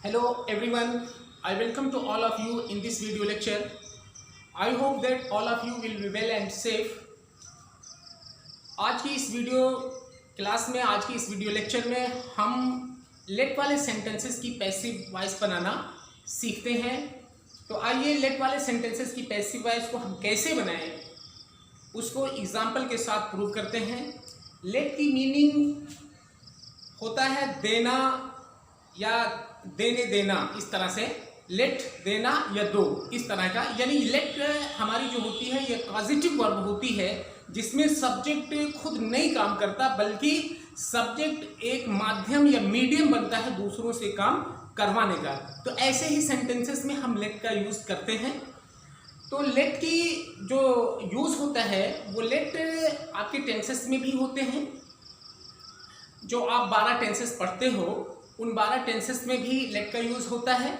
Hello everyone, I welcome to all of you in this video lecture. I hope that all of you will be well and safe. आज की इस video class में, आज की इस video lecture में हम लेट वाले सेंटेंसेस की पैसिव वॉइस बनाना सीखते हैं। तो आइए लेट वाले सेंटेंसेस की पैसिव वॉइस को हम कैसे बनाएं उसको एग्जाम्पल के साथ प्रूव करते हैं। लेट की मीनिंग होता है देना या देने देना, इस तरह से लेट देना या दो, इस तरह का। यानी लेट हमारी जो होती है ये पॉजिटिव वर्ब होती है जिसमें सब्जेक्ट खुद नहीं काम करता बल्कि सब्जेक्ट एक माध्यम या मीडियम बनता है दूसरों से काम करवाने का। तो ऐसे ही सेंटेंसेस में हम लेट का यूज करते हैं। तो लेट की जो यूज होता है वो लेट आपके टेंसेस में भी होते हैं। जो आप 12 टेंसेस पढ़ते हो उन 12 टेंसेस में भी लेट का यूज होता है।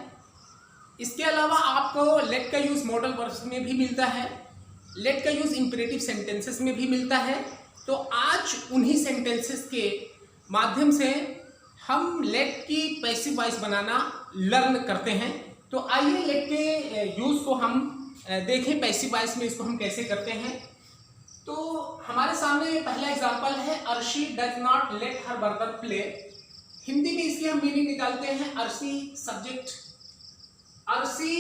इसके अलावा आपको लेट का यूज मॉडल वर्ब्स में भी मिलता है, लेट का यूज इंपरेटिव सेंटेंसेस में भी मिलता है। तो आज उन्हीं सेंटेंसेस के माध्यम से हम लेट की पैसिव वॉइस बनाना लर्न करते हैं। तो आइए लेट के यूज को हम देखें, पैसिव वॉइस में इसको हम कैसे करते हैं। तो हमारे सामने पहला एग्जांपल है, Arshi does not let her brother play. Hindi में इसकी हम मीनिंग निकालते हैं, अर्शी सब्जेक्ट, अर्शी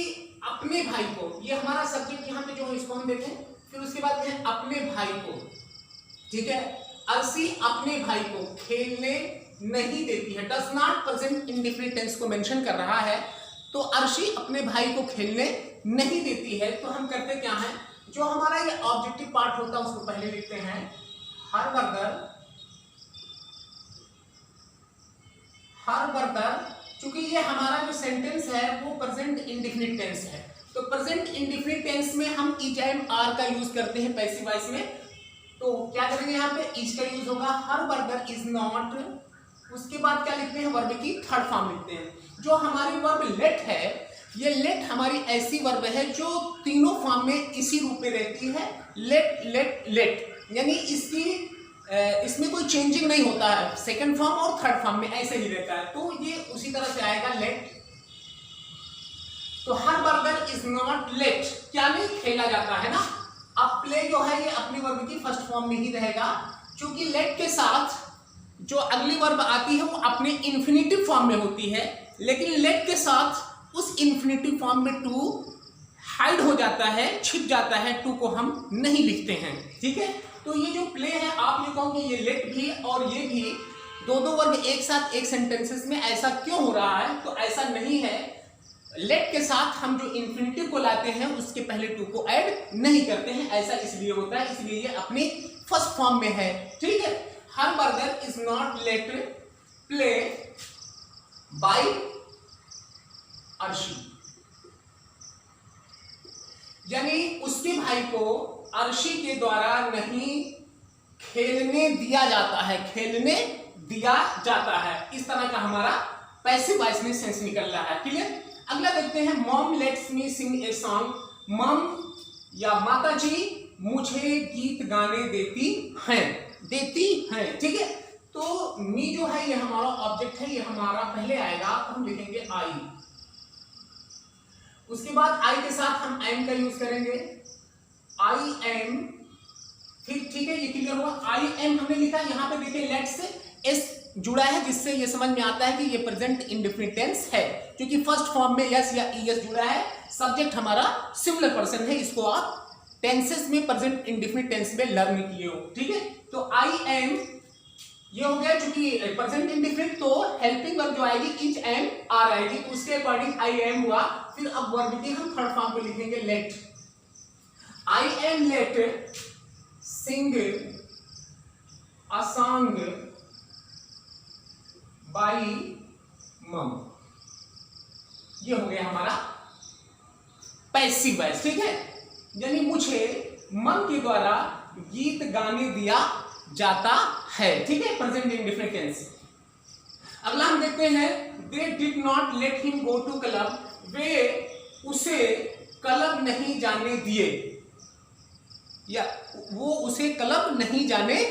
अपने भाई को, ये हमारा सब्जेक्ट यहाँ पे जो है इसको हम देखें, फिर उसके बाद है अपने भाई को, ठीक है। अर्शी अपने भाई को खेलने नहीं देती है, does not present indefinite tense को मेंशन कर रहा है। तो अर्शी अपने भाई को खेलने नहीं देती है। तो हम करते क्या है, जो हमारा ये ऑब्जेक्टिव पार्ट होता है उसको पहले लिखते हैं, हर ब्रदर, हर ब्रदर। चूंकि ये हमारा जो सेंटेंस है वो प्रेजेंट इंडेफिनिट टेंस है, तो प्रेजेंट इंडेफिनिट टेंस में हम इज एंड आर का यूज करते हैं पैसिव वॉइस में। तो क्या करेंगे, यहाँ पे इज का यूज होगा, हर ब्रदर इज नॉट, उसके बाद क्या लिखते हैं, वर्ब की थर्ड फॉर्म लिखते हैं। जो हमारी वर्ब लेट है, ये लेट हमारी ऐसी वर्ब है जो तीनों फॉर्म में इसी रूप में रहती है, लेट लेट लेट। यानी इसमें कोई चेंजिंग नहीं होता है, सेकंड फॉर्म और थर्ड फॉर्म में ऐसे ही रहता है। तो ये उसी तरह से आएगा लेट। तो her brother is not let, क्या नहीं खेला जाता है ना। अब प्ले जो है ये अपनी वर्ब की फर्स्ट फॉर्म में ही रहेगा, क्योंकि लेट के साथ जो अगली वर्ब आती है वो अपने इंफिनिटिव फॉर्म में होती है, लेकिन लेट के साथ उस इंफिनिटिव फॉर्म में टू हाइड हो जाता है, छिप जाता है, टू को हम नहीं लिखते हैं, ठीक है। तो ये जो प्ले है, आप ये कहोगे ये लेट भी और ये भी दो वर्ब एक साथ एक सेंटेंसेस में, ऐसा क्यों हो रहा है? तो ऐसा नहीं है, लेट के साथ हम जो इंफिनिटिव को लाते हैं उसके पहले टू को ऐड नहीं करते हैं, ऐसा इसलिए होता है, इसलिए ये अपनी फर्स्ट फॉर्म में है, ठीक है। Her brother is not let play by Arshi, यानी उसके भाई को अर्शी के द्वारा नहीं खेलने दिया जाता है, खेलने दिया जाता है। इस तरह का हमारा पैसिव वॉइस में सेंस निकल रहा है, क्लियर। अगला देखते हैं, mom let's me sing a song. Mom या माता जी मुझे गीत गाने देती हैं, ठीक है। तो मी जो है ये हमारा ऑब्जेक्ट है, ये हमारा पहले आएगा, तो हम लिखेंगे आई। उसके बाद आई के साथ हम एम का यूज करेंगे, आई एम, फिर ठीक है, ये क्लियर हुआ। आई एम हमने लिखा, यहाँ पे देखिए लेट से एस जुड़ा है, जिससे ये समझ में आता है कि ये प्रेजेंट इंडेफिनिट टेंस है, क्योंकि फर्स्ट फॉर्म में यस या ईएस जुड़ा है। सब्जेक्ट हमारा सिंगुलर पर्सन है, इसको आप टेंसेस में प्रेजेंट इंडेफिनिट टेंस में लर्न किए हो, ठीक है। तो आई एम ये हो गया, चूंकि प्रेजेंट इंडेफिनिट, तो हेल्पिंग वर्ब जो आएगी इज एम आर आएगी, उसके अकॉर्डिंग आई एम हुआ। फिर अब वर्ब की हम थर्ड फॉर्म को लिखेंगे let. I am let sing a song by mum, ये हो गया हमारा पैसिव वॉइस, ठीक है। यानी मुझे मम के द्वारा गीत गाने दिया जाता है, ठीक है, प्रेजेंट इंडेफिनिट टेंस। अगला हम देखते हैं, they did not let him go to club, वे उसे क्लब नहीं जाने दिए, या वो उसे क्लब नहीं जाने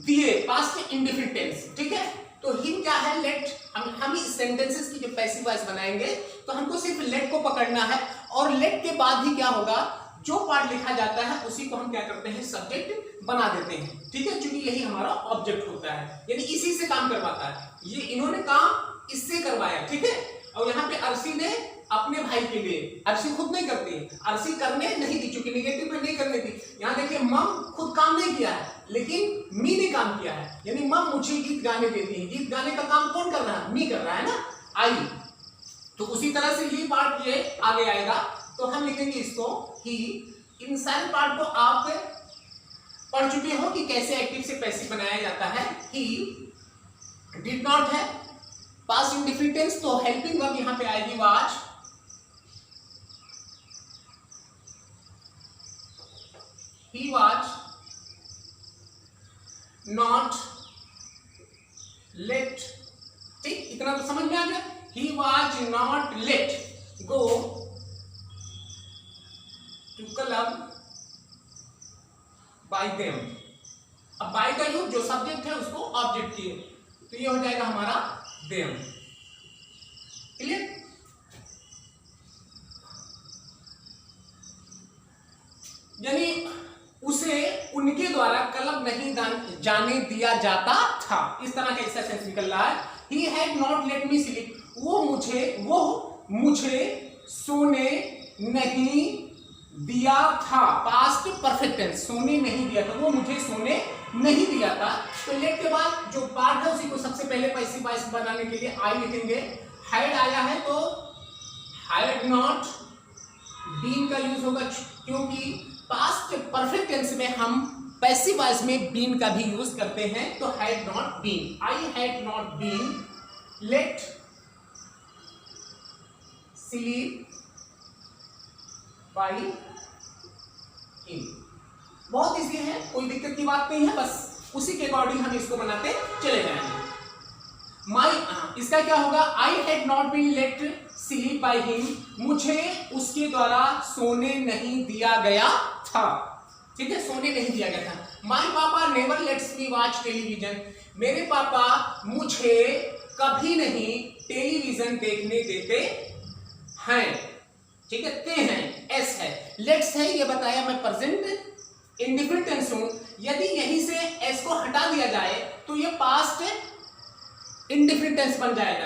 दिए, पास्ट इंडेफिनिट टेंस, ठीक है। तो हिम क्या है, लेट हम इस सेंटेंसेस की जो पैसिव वॉइस बनाएंगे तो हमको सिर्फ लेट को पकड़ना है और लेट के बाद ही क्या होगा, जो पार्ट लिखा जाता है उसी को हम क्या करते हैं, सब्जेक्ट बना देते हैं। ठीक है, क्योंकि यही हमारा ऑब्जेक्ट होता है, यानी इसी से काम करवाता है। ये इन्होंने काम इससे करवाया, ठीक है। और यहाँ पे अर्शी ने अपने भाई के लिए, अर्शी खुद नहीं करती, अर्शी करने नहीं दी, चूंकि निगेटिव में नहीं करने दी। यहाँ देखिए मम खुद काम नहीं किया है, लेकिन मी ने काम किया है, यानी मम मुझे गीत गाने देती है। गीत गाने का काम कौन कर रहा है, मी कर रहा है ना, आई। तो उसी तरह से ये पार्ट ये आगे आएगा, तो हम लिखेंगे इसको ही। इन सारे पार्ट को आप पढ़ चुके हो कि कैसे एक्टिव से पैसिव बनाया जाता है। ही डिड नॉट है, पास्ट इंडेफिनिट टेंस, तो हेल्पिंग वर्ब यहां पे आएगी was. He was not let, ठीक, इतना तो समझ में आ गया। He was not let go to club by them. अब बाय का यूज जो सब्जेक्ट है उसको ऑब्जेक्ट किए, तो ये हो जाएगा हमारा देम। क्लियर? यानी उसे उनके द्वारा क्लब नहीं जाने दिया जाता था, इस तरह का इसका सेंस निकल रहा है। He had not let me sleep, वो मुझे सोने नहीं दिया था। पास्ट परफेक्ट टेंस, सोने नहीं दिया था, वो मुझे सोने नहीं दिया था। तो लेट के बाद जो पार्ट है उसी को सबसे पहले पैसिव वॉइस बनाने के लिए आई लिखेंगे। हैड आया है तो हैड नॉट बीन का यूज होगा, क्योंकि पास्ट परफेक्ट टेंस में हम पैसिव वॉइस में बीन का भी यूज करते हैं। तो had not been, I had not been let sleep by him. बहुत इजी है, कोई दिक्कत की बात नहीं है, बस उसी के अकॉर्डिंग हम इसको बनाते चले जाएंगे। इसका क्या होगा, I had not been let sleep by him, मुझे उसके द्वारा सोने नहीं दिया गया था। ठीक है, सोने नहीं दिया गया था। माय पापा नेवर लेट्स मी वॉच टेलीविजन, मेरे पापा मुझे कभी नहीं टेलीविजन देखने देते हैं। ठीक है, ते हैं, एस है, लेट्स है, ये बताया मैं प्रेजेंट इंडिफिनिट टेंस हूं। यदि यहीं से एस को हटा दिया जाए तो ये पास्ट इंडिफिनिट टेंस बन जाएगा।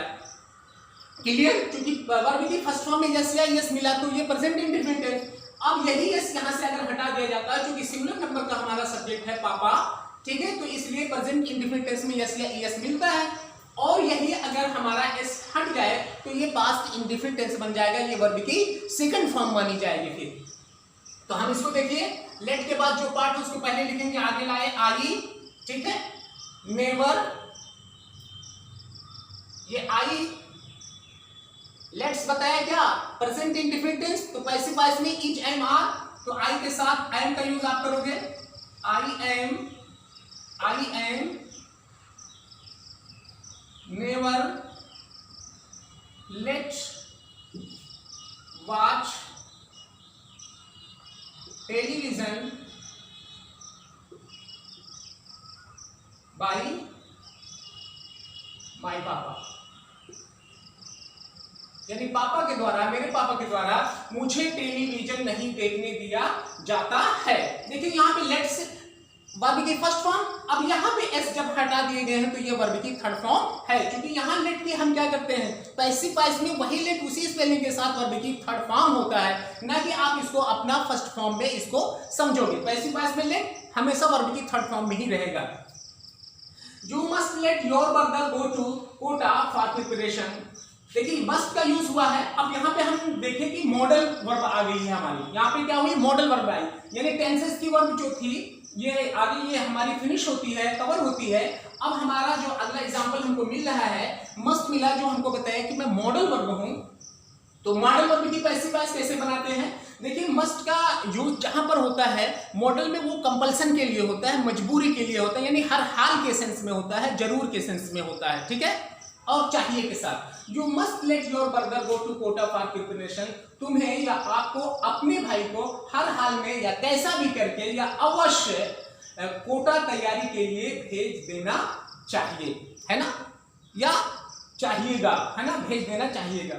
क्लियर? क्योंकि वर्ब की फर्स्ट फॉर्म में यस या यस मिला तो ये प्रेजेंट इंडिफिनिट टेंस। अब यही यस यहां से अगर हटा दिया जाता है, क्योंकि सिंगुलर नंबर का हमारा सब्जेक्ट है पापा, ठीक है, तो इसलिए प्रेजेंट इंडिफिनिट टेंस में यस या यस मिलता है। और यही अगर हमारा एस हट जाए तो ये पास्ट इंडिफिनिट टेंस बन जाएगा, ये वर्ब की सेकंड फॉर्म मानी जाएगी फिर। तो हम इसको देखिए, लेट के बाद जो पार्ट है उसको पहले लिखेंगे, आगे लाए आई, ठीक है, नेवर, ये आई, लेट्स बताया क्या, प्रेजेंट इंडिफिनिट टेंस, तो पैसिव वॉइस में इज एम आर, तो आई के साथ एम का यूज आप करोगे, I am never let watch television by my papa, यानी पापा के द्वारा, मेरे पापा के द्वारा मुझे टेलीविजन नहीं देखने दिया जाता है। देखिए यहाँ पे लेट्स वर्ब की फर्स्ट फॉर्म, अब यहाँ पे एस जब हटा दिए गए हैं तो ये वर्ब की थर्ड फॉर्म है, क्योंकि यहाँ लेट की हम क्या करते हैं, पैसिव वॉइस में वही लेट उसी स्पेलिंग के साथ वर्ब की थर्ड फॉर्म होता है, ना कि आप इसको अपना फर्स्ट फॉर्म में इसको समझोगे। पैसिव वॉइस में लेट हमेशा वर्ब की थर्ड फॉर्म में ही रहेगा। You must let your brother go to Kota for preparation, देखिए मस्ट का यूज हुआ है। अब यहाँ पे हम देखें कि मॉडल वर्ब आ गई है हमारी, यहाँ पे क्या हुई, मॉडल वर्ब आई, यानी टेंसेस की वर्ब जो थी ये आगे ये हमारी फिनिश होती है, कवर होती है। अब हमारा जो अगला एग्जांपल हमको मिल रहा है, मस्ट मिला, जो हमको बताया कि मैं मॉडल वर्ब हूं। तो मॉडल वर्ब की पैसिव वॉइस कैसे बनाते हैं, देखिए मस्ट का यूज जहां पर होता है मॉडल में वो कंपल्सन के लिए होता है, मजबूरी के लिए होता है, यानी हर हाल के सेंस में होता है, जरूर के सेंस में होता है, ठीक है, और चाहिए के साथ। You must let your brother go to Kota for preparation, तुम्हें या आपको अपने भाई को हर हाल में या कैसा भी करके या अवश्य कोटा तैयारी के लिए भेज देना चाहिए, है ना, या चाहिएगा, है ना, भेज देना चाहिएगा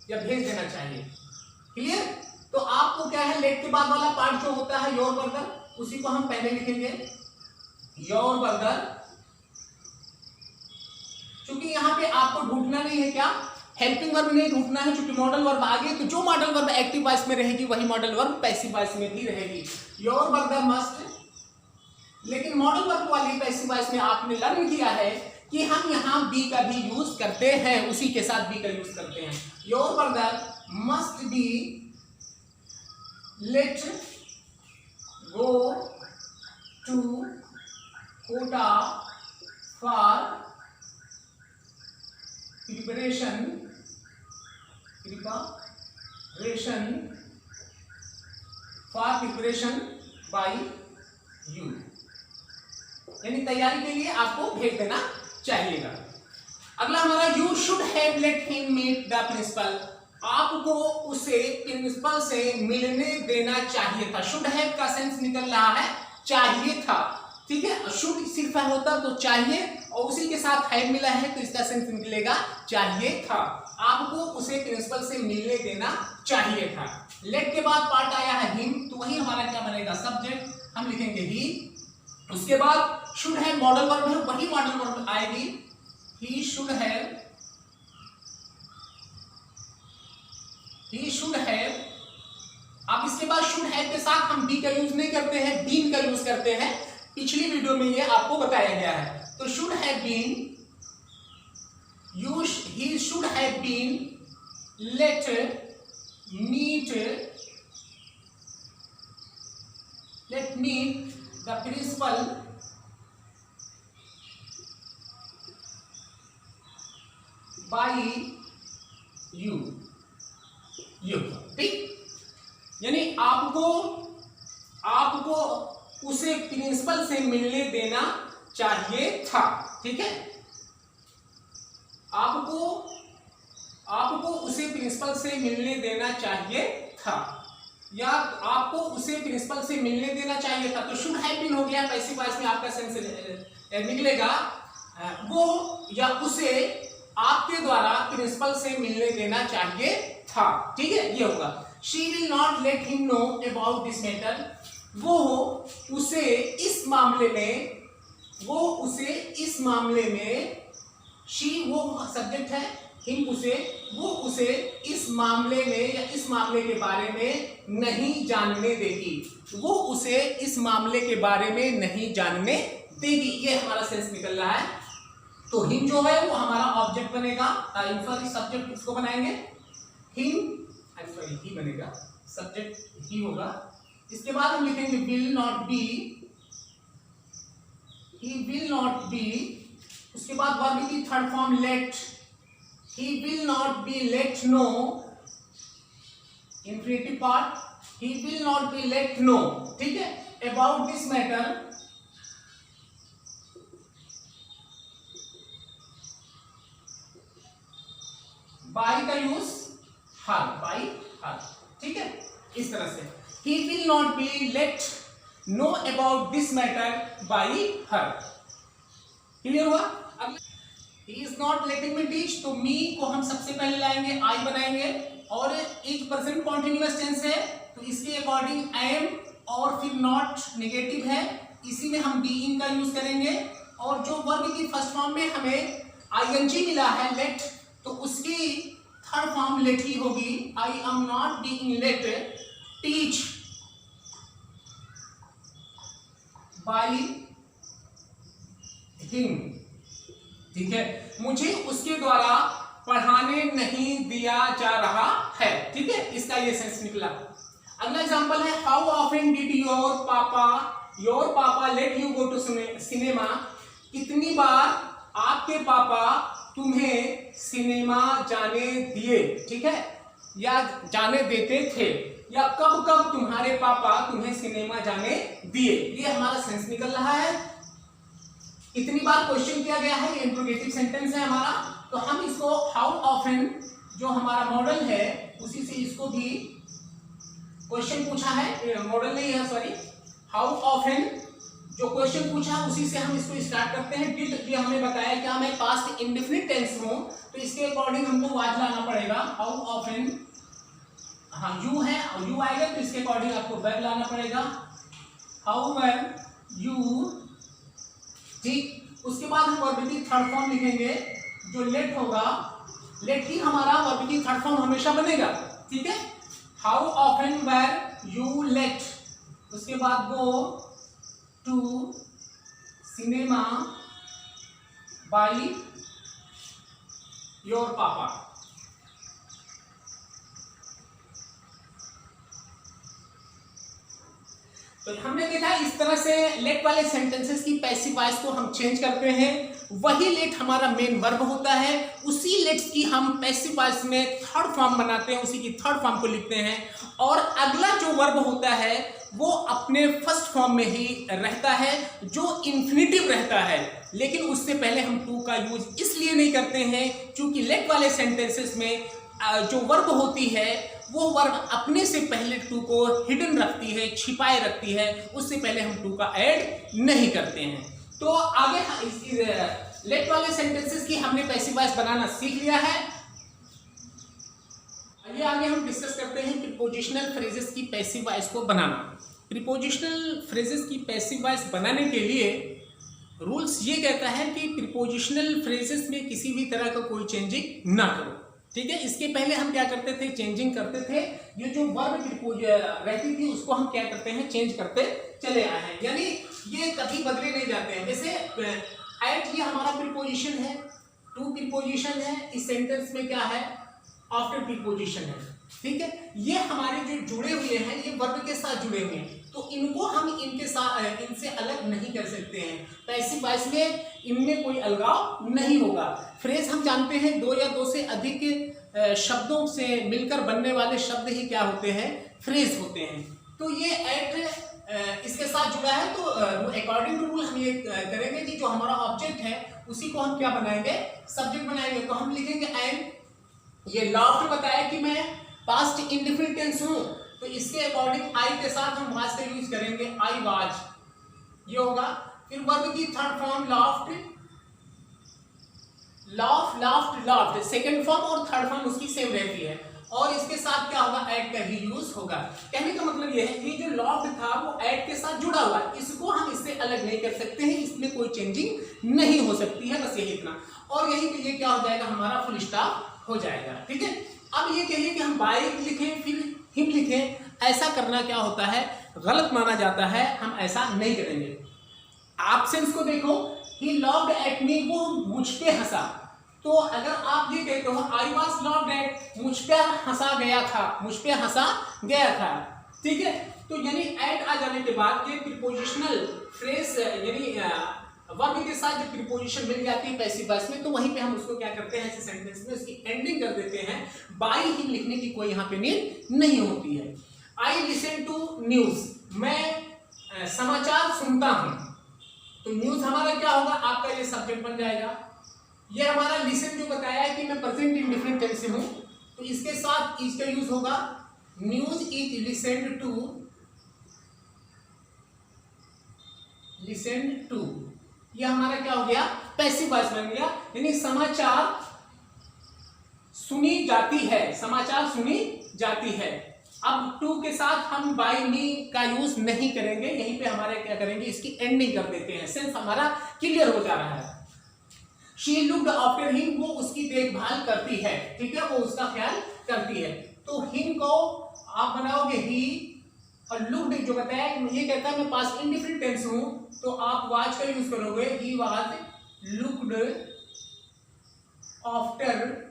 या भेज देना चाहिए। क्लियर? तो आपको क्या है, लेट के बाद वाला पार्ट जो होता है योर बर्गर, उसी को हम पहले लिखेंगे योर बर्गर। क्योंकि यहां पे आपको ढूंढना नहीं है क्या, हेल्पिंग वर्ब नहीं ढूंढना है, क्योंकि मॉडल वर्ब आ गई, तो जो मॉडल वर्ब एक्टिव वॉइस में रहेगी वही मॉडल वर्ब पैसिव वॉइस में भी रहेगी। योर बर्गर मस्ट, लेकिन मॉडल वर्ब वाली पैसिव वॉइस में आपने लर्न किया है कि हम यहाँ बी का भी यूज करते हैं, उसी के साथ बी का यूज करते हैं। Your burger must be let go to Kota for preparation for preparation by you, यानी तैयारी के लिए आपको भेज देना चाहिएगा। अगला हमारा you should have let him meet the principal, आपको उसे प्रिंसिपल से मिलने देना चाहिए था। शुड हैव का सेंस निकल रहा है चाहिए था, ठीक है, शुड सिर्फ होता तो चाहिए, और उसी के साथ हैव मिला है तो इसका सेंस निकलेगा चाहिए था। आपको उसे प्रिंसिपल से मिलने देना चाहिए था। लेट के बाद पार्ट आया है हिम, तो वही हमारा क्या बनेगा, सब्जेक्ट, हम लिखेंगे ही। उसके बाद शुड हैव मॉडल वर्ब है, वही मॉडल वर्ब आएगी, ही शुड हैव, अब इसके बाद शुड हैव के साथ हम बी का यूज नहीं करते हैं, बीन का यूज करते हैं, पिछली वीडियो में ये आपको बताया गया है। तो should have been, he should have been let meet the principal by you, ठीक, यानी आपको उसे प्रिंसिपल से मिलने देना चाहिए था, ठीक है, आपको उसे प्रिंसिपल से मिलने देना चाहिए था, या आपको उसे प्रिंसिपल से मिलने देना चाहिए था। तो शुड हैव बीन हो गया, पैसिव वॉइस में आपका सेंस निकलेगा वो या उसे आपके द्वारा प्रिंसिपल से मिलने देना चाहिए था, ठीक है, ये होगा। She will not let him know about this matter, वो उसे इस मामले में शी वो सब्जेक्ट है, हिम वो उसे इस मामले में या इस मामले के बारे में नहीं जानने देगी, वो उसे इस मामले के बारे में नहीं जानने देगी, ये हमारा सेंस निकल रहा है। तो हिम जो है वो हमारा ऑब्जेक्ट बनेगा, सॉरी सब्जेक्ट इसको बनाएंगे, हिम ही बनेगा, सब्जेक्ट ही होगा। इसके बाद हम लिखेंगे will not be, he will not be, उसके बाद वर्ब की third form let, he will not be let know, infinitive part, he will not be let know, ठीक है, about this matter, by का यूज her, by her, ठीक है, इस तरह से he will not be let know about this matter by her, clear हुआ। He is not letting me teach, तो me को हम सबसे पहले लाएंगे, I बनाएंगे, और एक प्रेजेंट कॉन्टिन्यूअस टेंस है तो इसके अकॉर्डिंग am और फिर not नेगेटिव है, इसी में हम being का यूज करेंगे, और जो वर्ब की फर्स्ट फॉर्म में हमें ing मिला है let, तो उसकी थर्ड फॉर्म let ही होगी, I am not being let teach by him, ठीक है, मुझे उसके द्वारा पढ़ाने नहीं दिया जा रहा है, ठीक है, इसका ये सेंस निकला। अगला एग्जांपल है how often did your papa let you go to cinema, कितनी बार आपके पापा तुम्हें सिनेमा जाने दिए, ठीक है, या जाने देते थे, या कब कब तुम्हारे पापा तुम्हें सिनेमा जाने दिए, ये हमारा सेंस निकल रहा है। कितनी बार क्वेश्चन किया गया है, ये इंट्रोगेटिव सेंटेंस है हमारा, तो हम इसको हाउ ऑफन जो हमारा मॉडल है उसी से इसको भी क्वेश्चन पूछा है, मॉडल नहीं है सॉरी, हाउ ऑफन जो क्वेश्चन पूछा उसी से हम इसको स्टार्ट करते हैं। डिड ये हमें बताया कि मैं पास्ट इंडेफिनिट टेंस हूं, तो इसके अकॉर्डिंग हमको वाज लाना पड़ेगा। हाउ ऑफन, हाँ यू है और यू आएगा तो इसके अकॉर्डिंग आपको वेर लाना पड़ेगा। हाउ वेर यू, ठीक। उसके बाद हम वर्ब की थर्ड फॉर्म लिखेंगे जो लेट होगा। लेट ही हमारा वर्ब की थर्ड फॉर्म हमेशा बनेगा, ठीक है। How often were you let, उसके बाद go to cinema by your papa. तो हमने देखा इस तरह से लेट वाले सेंटेंसेस की पैसिव वॉइस को हम चेंज करते हैं। वही लेट हमारा मेन वर्ब होता है, उसी लेट्स की हम पैसिव वॉइस में थर्ड फॉर्म बनाते हैं, उसी की थर्ड फॉर्म को लिखते हैं। और अगला जो वर्ब होता है वो अपने फर्स्ट फॉर्म में ही रहता है जो इन्फिनिटिव रहता है। लेकिन उससे पहले हम टू का यूज इसलिए नहीं करते हैं क्योंकि लेट वाले सेंटेंसेस में जो वर्ब होती है वो वर्ब अपने से पहले टू को हिडन रखती है, छिपाए रखती है, उससे पहले हम टू का ऐड नहीं करते हैं। तो आगे इसकी लेट वाले सेंटेंसेस की हमने पैसिव वॉइस बनाना सीख लिया है। ये आगे हम डिस्कस करते हैं प्रीपोजिशनल फ्रेजेस की पैसिव वॉइस को बनाना। प्रीपोजिशनल फ्रेजेस की पैसिव वॉइस बनाने के लिए रूल्स ये कहता है कि प्रीपोजिशनल फ्रेजेस में किसी भी तरह का कोई चेंजिंग ना करो, ठीक है। इसके पहले हम क्या करते थे, चेंजिंग करते थे। ये जो वर्ब रहती थी उसको हम क्या करते हैं, चेंज करते चले आए हैं, यानी ये कभी बदले नहीं जाते हैं। जैसे एट ये हमारा प्रीपोजिशन है, टू प्रीपोजिशन है, इस सेंटेंस में क्या है, आफ्टर प्रीपोजिशन है, ठीक है। ये हमारे जो जुड़े हुए हैं ये वर्ब के साथ जुड़े हुए हैं, तो इनको हम इनके साथ इनसे अलग नहीं कर सकते हैं। पैसिव वॉइस में इनमें कोई अलगाव नहीं होगा। फ्रेज हम जानते हैं दो या दो से अधिक शब्दों से मिलकर बनने वाले शब्द ही क्या होते हैं, फ्रेज होते हैं। तो ये एट इसके साथ जुड़ा है, तो अकॉर्डिंग टू रूल हम ये करेंगे कि जो हमारा ऑब्जेक्ट है उसी को हम क्या बनाएंगे, सब्जेक्ट बनाएंगे। तो हम लिखेंगे एंड, ये लाफ्ट बताया कि मैं पास्ट इंडेफिनिट टेंस हूं, तो इसके अकॉर्डिंग आई के साथ हम वाज का यूज करेंगे, आई वाज, ये होगा। फिर वर्ब की third form laughed, laugh laughed laughed, second form और थर्ड फॉर्म उसकी सेम रहती है। और इसके साथ क्या होगा, एट का ही यूज होगा। कहने का मतलब यह है कि जो लाफ्ट था वो एट के साथ जुड़ा हुआ है, इसको हम इससे अलग नहीं कर सकते हैं, इसमें कोई चेंजिंग नहीं हो सकती है, बस यही इतना। और यही पे ये क्या हो जाएगा, हमारा फुल स्टॉप हो जाएगा, ठीक है। अब ये कहिए कि हम बाय लिखें फिर हिम लिखें, ऐसा करना क्या होता है, गलत माना जाता है, हम ऐसा नहीं करेंगे। एब्सेंस को देखो, ही लव्ड एट मी, वो मुझ पे हंसा। तो अगर आप ये कहते हो आई वाज लव्ड एट, मुझ पे हंसा गया था, मुझ पे हंसा गया था, ठीक है। तो यानी एट आ जाने के बाद ये प्रीपोजिशनल फ्रेज यानी वर्ब के साथ जो प्रीपोजिशन मिल जाती है पैसिव वॉइस में, तो वहीं पे हम उसको क्या करते हैं, ऐसे सेंटेंस में उसकी एंडिंग कर देते हैं। बाय हिम लिखने की कोई यहाँ पे नीड नहीं होती है। आई लिसन टू न्यूज, मैं समाचार सुनता हूं, तो न्यूज हमारा क्या होगा, आपका ये सब्जेक्ट बन जाएगा। ये हमारा लिसन जो बताया है कि मैं प्रेजेंट इंडेफिनिट टेंस से हूं, तो इसके साथ इज का यूज होगा, news is listened to, listen to, ये हमारा क्या हो गया, पैसिव वॉइस बन गया। यानी समाचार सुनी जाती है, समाचार सुनी जाती है। अब टू के साथ हम बाय मी का यूज नहीं करेंगे, यहीं पे हमारे क्या करेंगे, इसकी एंडिंग कर देते हैं, सेंस हमारा क्लियर हो जा रहा है। शी लुक्ड आफ्टर हिम, वो उसकी देखभाल करती है, ठीक है, वो उसका ख्याल करती है। तो हिम को आप बनाओगे ही, और लुक्ड जो बताया ये कहता है मैं पास्ट इंडेफिनिट टेंस हूं, तो आप वाज का यूज करोगे, ही वाज लुक्ड आफ्टर,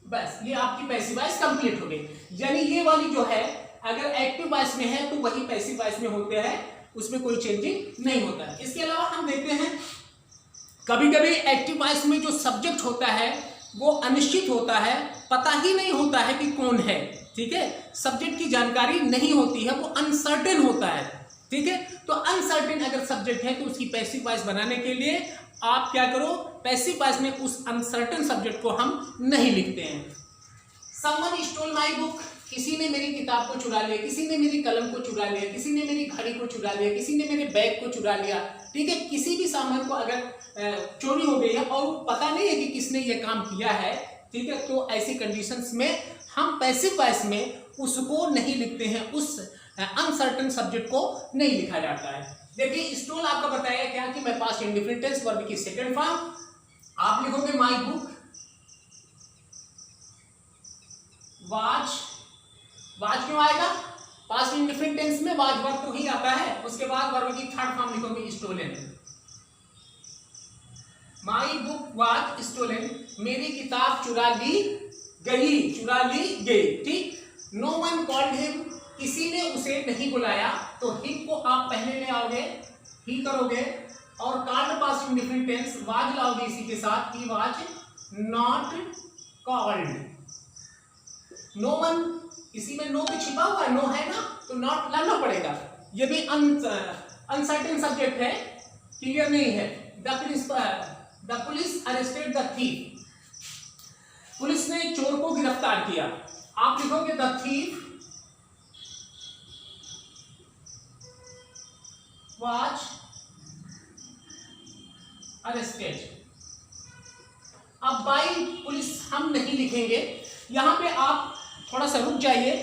बस ये आपकी पैसिव वॉइस कंप्लीट हो गई। यानी ये वाली जो है अगर एक्टिव वॉइस में है तो वही पैसिव वॉइस में होते हैं, उसमें कोई चेंजिंग नहीं होता है। इसके अलावा हम देखते हैं कभी कभी एक्टिव वॉइस में जो सब्जेक्ट होता है वो अनिश्चित होता है, पता ही नहीं होता है कि कौन है, ठीक है, सब्जेक्ट की जानकारी नहीं होती है, वो अनसर्टेन होता है, ठीक है। तो अनसर्टेन अगर सब्जेक्ट है तो उसकी पैसिव वॉइस बनाने के लिए आप क्या करो, पैसिव वॉइस में उस अनसर्टेन सब्जेक्ट को हम नहीं लिखते हैं। समवन स्टोल माय बुक, किसी ने मेरी किताब को चुरा लिया, किसी ने मेरी कलम को चुरा लिया, किसी ने मेरी घड़ी को चुरा लिया, किसी ने मेरे बैग को चुरा लिया, ठीक है, किसी भी सामान को अगर चोरी हो गई है और पता नहीं है कि किसने ये काम किया है, ठीक है, तो ऐसी कंडीशंस में हम पैसिव वॉइस में उसको नहीं लिखते हैं, उस अनसर्टेन सब्जेक्ट को नहीं लिखा जाता है। देखिए स्टोल आपका बताया क्या कि मैं पास्ट इंडिफरेंट टेंस वर्ब की सेकंड फॉर्म, आप लिखोगे माय बुक वाच, वाच क्यों आएगा, पास्ट इंडिफरेंट टेंस में वाच वर्ब तो ही आता है, उसके बाद वर्ब की थर्ड फॉर्म लिखोगे stolen, my book watch stolen, मेरी किताब चुरा ली गई, चुरा ली गई, ठीक। नो वन कॉल्ड हिम, किसी ने उसे नहीं बुलाया, तो हिम को आप पहले ले आओगे, ही करोगे, और called past indifferent tense was लाओगे इसी के साथ, he was not called. No one, इसी में नो भी छिपा हुआ है, नो है ना, तो नॉट लाना पड़ेगा, ये भी अनसर्टेन सब्जेक्ट है, क्लियर नहीं है। The police arrested the thief, police ने चोर को गिरफ्तार किया, आप लिखोगे द थीफ वाज अरेस्टेड। अब बाई पुलिस हम नहीं लिखेंगे, यहां पे आप थोड़ा सा रुक जाइए,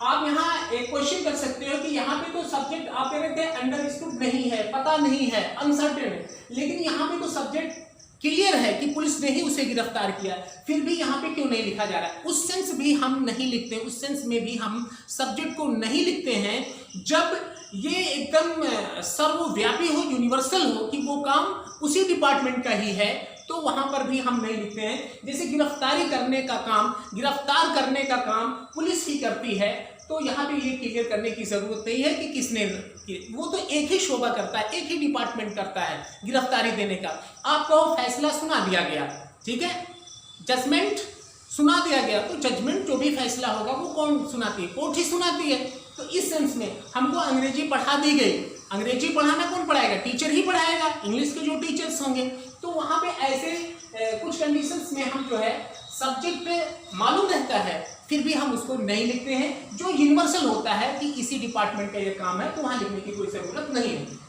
आप यहाँ एक क्वेश्चन कर सकते हो कि यहाँ पे तो सब्जेक्ट आप कह रहे थे अंडरस्टूड नहीं है, पता नहीं है, अनसर्टेन है, लेकिन यहाँ पे तो सब्जेक्ट क्लियर है कि पुलिस ने ही उसे गिरफ्तार किया, फिर भी यहाँ पे क्यों नहीं लिखा जा रहा है, उस सेंस भी हम नहीं लिखते, उस सेंस में भी हम सब्जेक्ट को नहीं लिखते हैं जब ये एकदम सर्वव्यापी हो, यूनिवर्सल हो कि वो काम उसी डिपार्टमेंट का ही है, तो वहां पर भी हम नहीं लिखते हैं। जैसे गिरफ्तारी करने का काम, गिरफ्तार करने का काम पुलिस ही करती है, तो यहाँ पे ये क्लियर करने की जरूरत नहीं है कि किसने, वो तो एक ही शोबा करता है, एक ही डिपार्टमेंट करता है गिरफ्तारी देने का। आपको फैसला सुना दिया गया, ठीक है, जजमेंट सुना दिया गया, तो जजमेंट जो भी फैसला होगा वो कौन सुनाती है, कोर्ट ही सुनाती है। तो इस सेंस में हमको अंग्रेजी पढ़ा दी गई, अंग्रेजी पढ़ाना कौन पढ़ाएगा, टीचर ही पढ़ाएगा, इंग्लिश के जो टीचर्स होंगे, तो वहाँ पे ऐसे कुछ कंडीशंस में हम जो है सब्जेक्ट मालूम रहता है, फिर भी हम उसको नहीं लिखते हैं, जो यूनिवर्सल होता है कि इसी डिपार्टमेंट का ये काम है, तो वहाँ लिखने की कोई जरूरत नहीं है।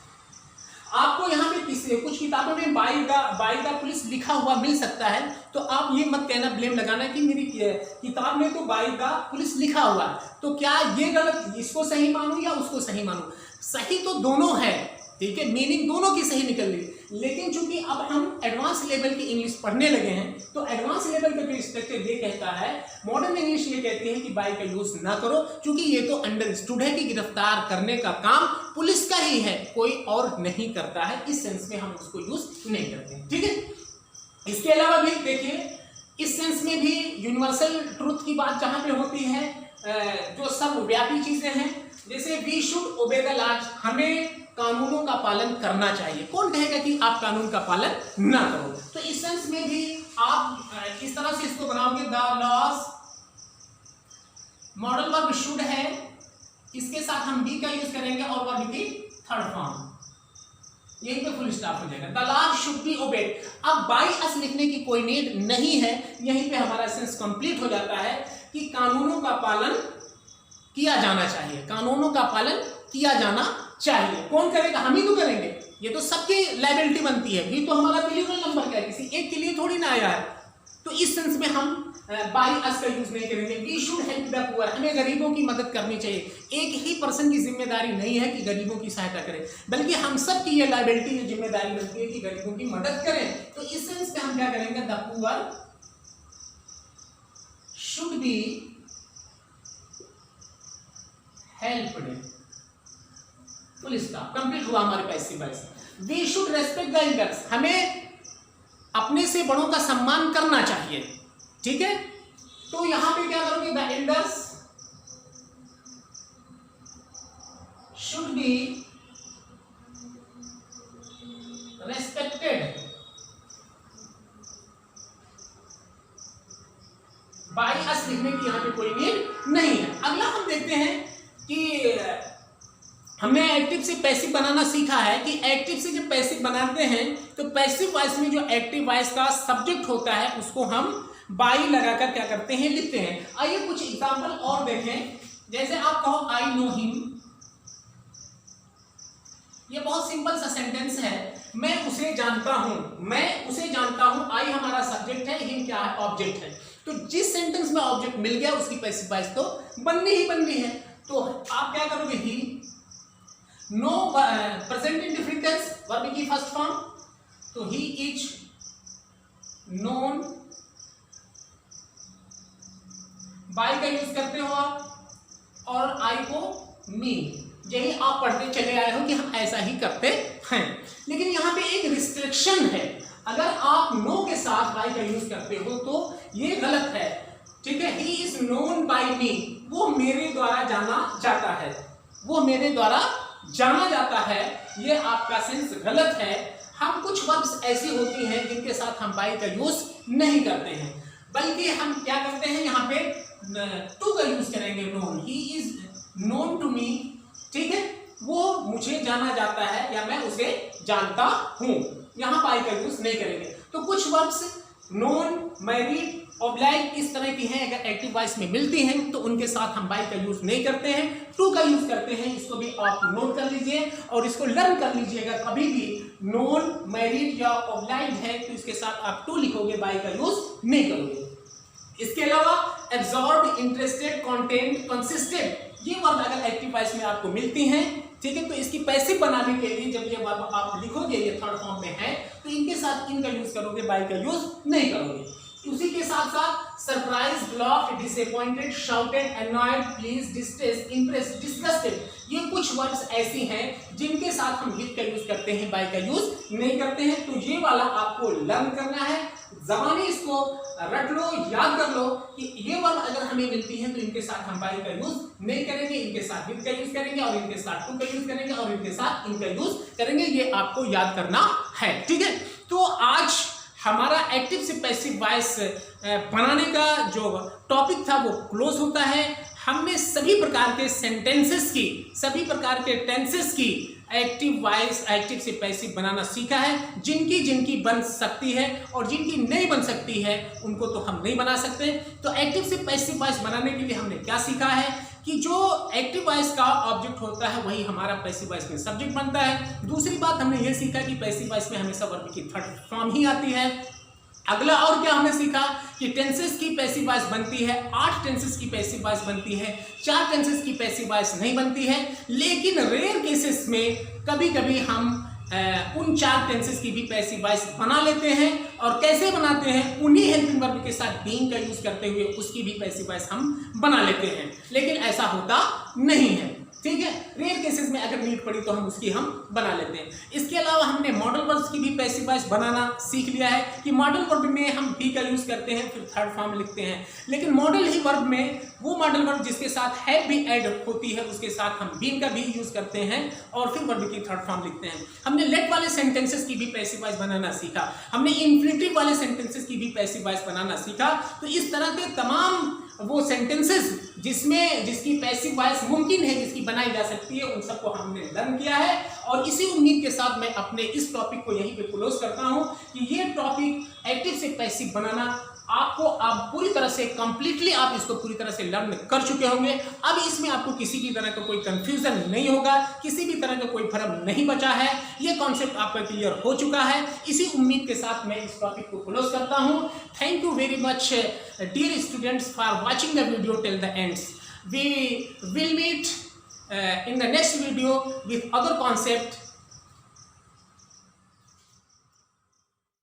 आपको यहाँ पे कुछ किताबों में बाय द पुलिस लिखा हुआ मिल सकता है, तो आप ये मत कहना, ब्लेम लगाना कि मेरी किताब में तो बाय द पुलिस लिखा हुआ है, तो क्या ये गलत, इसको सही मानूं या उसको सही मानूं, सही तो दोनों है, ठीक है, मीनिंग दोनों की सही निकल रही, लेकिन चूंकि अब हम एडवांस लेवल की इंग्लिश पढ़ने लगे हैं, तो एडवांस लेवल का जो स्ट्रक्चर ये कहता है, मॉडर्न इंग्लिश ये कहती है कि बाय का यूज ना करो, क्योंकि ये तो अंडरस्टूड है कि गिरफ्तार करने का काम पुलिस का ही है, कोई और नहीं करता है, इस सेंस में हम उसको यूज नहीं करते, ठीक है। इसके अलावा भी देखिए, इस सेंस में भी यूनिवर्सल ट्रूथ की बात जहां पे होती है, जो सर्वव्यापी चीजें हैं, जैसे we should obey the laws, हमें कानूनों का पालन करना चाहिए, कौन कहेगा कि आप कानून का पालन ना करो, तो इस सेंस में भी आप इस तरह से इसको बनाओगे, the laws, modal verb should है, इसके साथ हम बी का यूज करेंगे और वर्ब की थर्ड फॉर्म, यहीं पे फुल स्टॉप हो जाएगा, the laws should be obeyed. अब बाय अस लिखने की कोई नीड नहीं है, यहीं पे हमारा सेंस कंप्लीट हो जाता है कि कानूनों का पालन किया जाना चाहिए, कानूनों का पालन किया जाना चाहिए, कौन करेगा, हम ही तो करेंगे, ये तो सबकी लायबिलिटी बनती है, भी तो हमारा प्लूरल नंबर का है, किसी एक के लिए थोड़ी ना आया है, तो इस सेंस में हम बाय अस का यूज नहीं करेंगे। We should help the poor, हमें गरीबों की मदद करनी चाहिए, एक ही पर्सन की जिम्मेदारी नहीं है कि गरीबों की सहायता करें, बल्कि हम सब की ये लायबिलिटी, ये जिम्मेदारी बनती है कि गरीबों की मदद करें, तो इस सेंस में हम क्या करेंगे, the poor should be helped, full stop, complete हुआ हमारे passive voice. We should respect the elders, हमें अपने से बड़ों का सम्मान करना चाहिए, ठीक है, तो यहां पे क्या करोगे, the elders should be respected bye us लिखने की यहां पे कोई नीड नहीं है। अगला हम देखते हैं कि हमने एक्टिव से पैसिव बनाना सीखा है कि एक्टिव से जब पैसिव बनाते हैं तो पैसिव वॉइस में जो एक्टिव वॉइस का सब्जेक्ट होता है उसको हम बाई लगाकर क्या करते हैं, लिखते हैं। आइए कुछ एग्जांपल और देखें। जैसे आप कहो आई नो हिम, ये बहुत सिंपल सा सेंटेंस है। मैं उसे जानता हूं, मैं उसे जानता हूं। आई हमारा सब्जेक्ट है, हिम क्या है, ऑब्जेक्ट है। तो जिस सेंटेंस में ऑब्जेक्ट मिल गया उसकी पैसिव वॉइस तो बननी ही बननी है। तो आप क्या करोगे, he know present indefinite tense verb की फर्स्ट फॉर्म, तो ही इज नोन, बाय का यूज करते हो आप, और आई को मी। यही आप पढ़ते चले आए हो कि हम ऐसा ही करते हैं। लेकिन यहाँ पे एक रिस्ट्रिक्शन है, अगर आप नो के साथ बाय का यूज करते हो तो ये गलत है, ठीक है। ही इज नोन बाय मी, वो मेरे द्वारा जाना जाता है, वो मेरे द्वारा जाना जाता है, ये आपका सेंस गलत है। हम कुछ वर्ब्स ऐसी होती हैं जिनके साथ हम बाय का यूज नहीं करते हैं, बल्कि हम क्या करते हैं, यहाँ पे टू का यूज करेंगे, known. He is known to me, ठीक है, वो मुझे जाना जाता है या मैं उसे जानता हूं। यहां बाय का यूज नहीं करेंगे। तो कुछ वर्ब्स नोन, मैरिड, ऑब्लाइक इस तरह की हैं, अगर एक्टिव वॉइस में मिलती हैं तो उनके साथ हम बाय का यूज नहीं करते हैं, टू का यूज करते हैं। इसको भी आप नोट कर लीजिए और इसको लर्न कर लीजिएगा। कभी भी नोन, मैरिड या ऑब्लाइक है तो इसके साथ आप टू लिखोगे, बाय का यूज नहीं करोगे। इसके अलावा एब्जॉर्ब, इंटरेस्टेड, कंटेंट, कंसिस्टेंट, ये वर्ब अगर एक्टिव वॉइस में आपको मिलती हैं, ठीक है, तो इसकी पैसिव बनाने के लिए जब ये वर्ब आप लिखोगे, ये थर्ड फॉर्म में है, तो इनके साथ इनका यूज करोगे, बाय का यूज नहीं करोगे। उसी के साथ साथ surprise, blocked, disappointed, shouted, annoyed, please, distress, Impress, disgusted, ये कुछ वर्ड्स ऐसी हैं जिनके साथ हम विद का यूज करते हैं, बाय का यूज नहीं करते हैं। तो ये वाला आपको लर्न करना है, ज़बानी इसको रट लो, याद कर लो कि ये वर्ब अगर हमें मिलती है तो इनके साथ हम बाय का यूज नहीं करेंगे, इनके साथ विद का यूज करेंगे, और इनके साथ टू का यूज करेंगे, और इनके साथ इनका यूज करेंगे। ये आपको याद करना है, ठीक है। तो आज हमारा एक्टिव से पैसिव वॉइस बनाने का जो टॉपिक था वो क्लोज होता है। हमने सभी प्रकार के सेंटेंसेस की, सभी प्रकार के टेंसेस की एक्टिव वॉइस, एक्टिव से पैसिव बनाना सीखा है। जिनकी जिनकी बन सकती है और जिनकी नहीं बन सकती है उनको तो हम नहीं बना सकते। तो एक्टिव से पैसिव वॉइस बनाने के लिए हमने क्या सीखा है कि जो एक्टिव वॉइस का ऑब्जेक्ट होता है वही हमारा पैसिव वॉइस में सब्जेक्ट बनता है। दूसरी बात हमने ये सीखा कि पैसिव वॉइस में हमेशा वर्ब की थर्ड फॉर्म ही आती है। अगला और क्या हमने सीखा कि टेंसेस की पैसिव वॉइस बनती है, 8 टेंसेस की पैसिव वॉइस बनती है, 4 टेंसेस की पैसिव वॉइस नहीं बनती है। लेकिन रेयर केसेस में कभी कभी हम उन 4 टेंसेस की भी पैसिव वॉइस बना लेते हैं। और कैसे बनाते हैं, उन्हीं हेल्पिंग वर्ब के साथ बीइंग का यूज करते हुए उसकी भी पैसिव वॉइस हम बना लेते हैं। लेकिन ऐसा होता नहीं है, ठीक है। रेयर केसेस में अगर नीड पड़ी तो हम उसकी हम बना लेते हैं। इसके अलावा हमने मॉडल वर्ब्स की भी पैसिव वॉइस बनाना सीख लिया है कि मॉडल वर्ब में हम भी का यूज करते हैं, फिर थर्ड फॉर्म लिखते हैं। लेकिन मॉडल ही वर्ब में वो मॉडल वर्ब जिसके साथ हैव भी ऐड होती है उसके साथ हम बीन का भी यूज करते हैं और फिर वर्ब की थर्ड फॉर्म लिखते हैं। हमने लेट वाले सेंटेंसेस की भी पैसिव वॉइस बनाना सीखा, हमने इन्फिनिटिव वाले सेंटेंसेस की भी पैसिव वॉइस बनाना सीखा। तो इस तरह के तमाम वो सेंटेंसेस जिसकी पैसिव वॉइस मुमकिन है, जिसकी बनाई जा सकती है, उन सबको हमने लर्न किया है। और इसी उम्मीद के साथ मैं अपने इस टॉपिक को यहीं पे क्लोज करता हूं कि ये टॉपिक एक्टिव से पैसिव बनाना आपको आप पूरी तरह से कंप्लीटली आप इसको पूरी तरह से लर्न कर चुके होंगे। अब इसमें आपको किसी भी तरह का कोई कंफ्यूजन नहीं होगा, किसी भी तरह का कोई भ्रम नहीं बचा है, ये कॉन्सेप्ट आपका क्लियर हो चुका है। इसी उम्मीद के साथ मैं इस टॉपिक को क्लोज करता हूं। Thank you very much dear students for watching the video till the ends. We will meet in the next video with other concept.